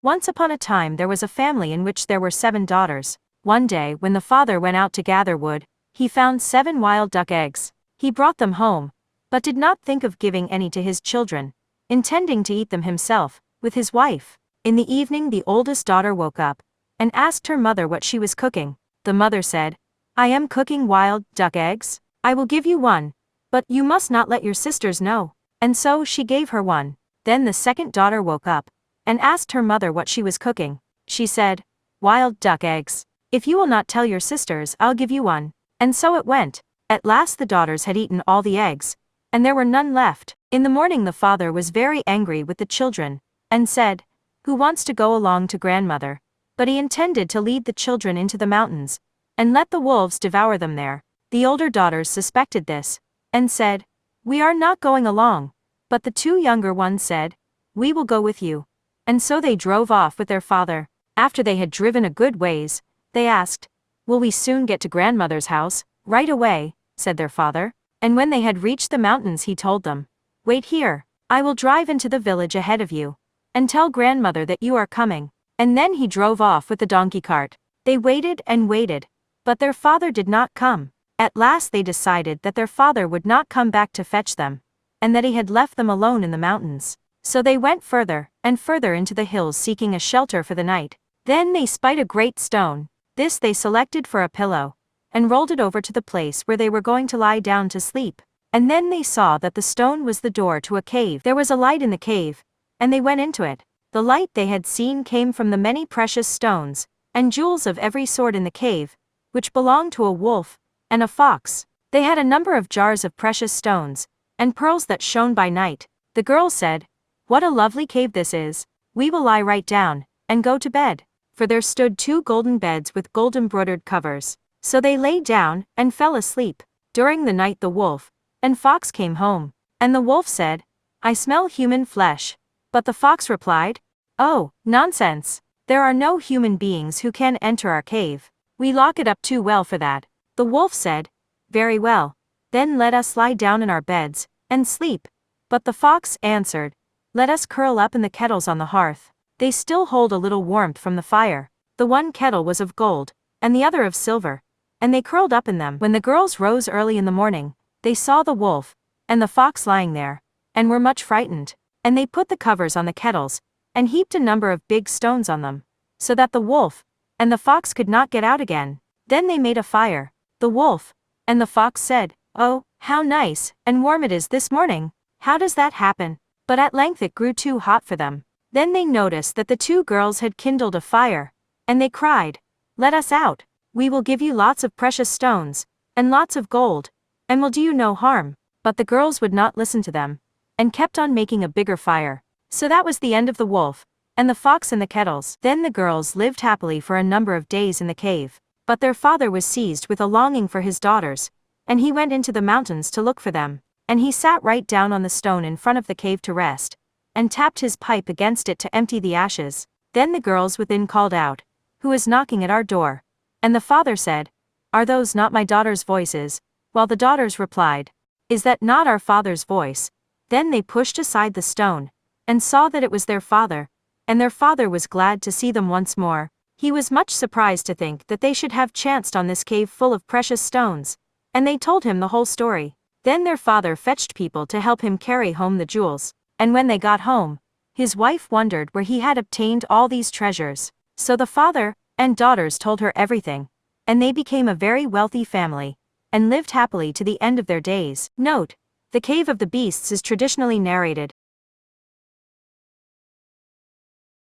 Once upon a time there was a family in which there were 7 daughters. One day when the father went out to gather wood, he found 7 wild duck eggs. He brought them home, but did not think of giving any to his children, intending to eat them himself, with his wife. In the evening the oldest daughter woke up, and asked her mother what she was cooking. The mother said, "I am cooking wild duck eggs. I will give you one, but you must not let your sisters know." And so she gave her one. Then the second daughter woke up, and asked her mother what she was cooking. She said, "Wild duck eggs. If you will not tell your sisters, I'll give you one." And so it went. At last the daughters had eaten all the eggs, and there were none left. In the morning the father was very angry with the children, and said, "Who wants to go along to grandmother?" But he intended to lead the children into the mountains, and let the wolves devour them there. The older daughters suspected this, and said, "We are not going along." But the 2 younger ones said, "We will go with you." And so they drove off with their father. After they had driven a good ways, they asked, "Will we soon get to grandmother's house?" "Right away," said their father. And when they had reached the mountains he told them, "Wait here, I will drive into the village ahead of you, and tell grandmother that you are coming." And then he drove off with the donkey cart. They waited and waited, but their father did not come. At last they decided that their father would not come back to fetch them, and that he had left them alone in the mountains. So they went further and further into the hills seeking a shelter for the night. Then they spied a great stone. This they selected for a pillow, and rolled it over to the place where they were going to lie down to sleep. And then they saw that the stone was the door to a cave. There was a light in the cave, and they went into it. The light they had seen came from the many precious stones and jewels of every sort in the cave, which belonged to a wolf and a fox. They had a number of jars of precious stones and pearls that shone by night. The girls said, "What a lovely cave this is. We will lie right down and go to bed." For there stood 2 golden beds with gold embroidered covers. So they lay down and fell asleep. During the night the wolf and fox came home, and the wolf said, "I smell human flesh." But the fox replied, "Oh, nonsense. There are no human beings who can enter our cave. We lock it up too well for that." The wolf said, "Very well. Then let us lie down in our beds and sleep." But the fox answered, "Let us curl up in the kettles on the hearth. They still hold a little warmth from the fire." The one kettle was of gold, and the other of silver, and they curled up in them. When the girls rose early in the morning, they saw the wolf and the fox lying there, and were much frightened. And they put the covers on the kettles, and heaped a number of big stones on them, so that the wolf and the fox could not get out again. Then they made a fire. The wolf and the fox said, "Oh, how nice and warm it is this morning. How does that happen?" But at length it grew too hot for them. Then they noticed that the 2 girls had kindled a fire, and they cried, "Let us out. We will give you lots of precious stones, and lots of gold, and will do you no harm." But the girls would not listen to them, and kept on making a bigger fire. So that was the end of the wolf and the fox and the kettles. Then the girls lived happily for a number of days in the cave. But their father was seized with a longing for his daughters, and he went into the mountains to look for them. And he sat right down on the stone in front of the cave to rest, and tapped his pipe against it to empty the ashes. Then the girls within called out, "Who is knocking at our door?" And the father said, "Are those not my daughters' voices?" While the daughters replied, "Is that not our father's voice?" Then they pushed aside the stone, and saw that it was their father, and their father was glad to see them once more. He was much surprised to think that they should have chanced on this cave full of precious stones, and they told him the whole story. Then their father fetched people to help him carry home the jewels, and when they got home, his wife wondered where he had obtained all these treasures. So the father and daughters told her everything, and they became a very wealthy family, and lived happily to the end of their days. Note: the Cave of the Beasts is traditionally narrated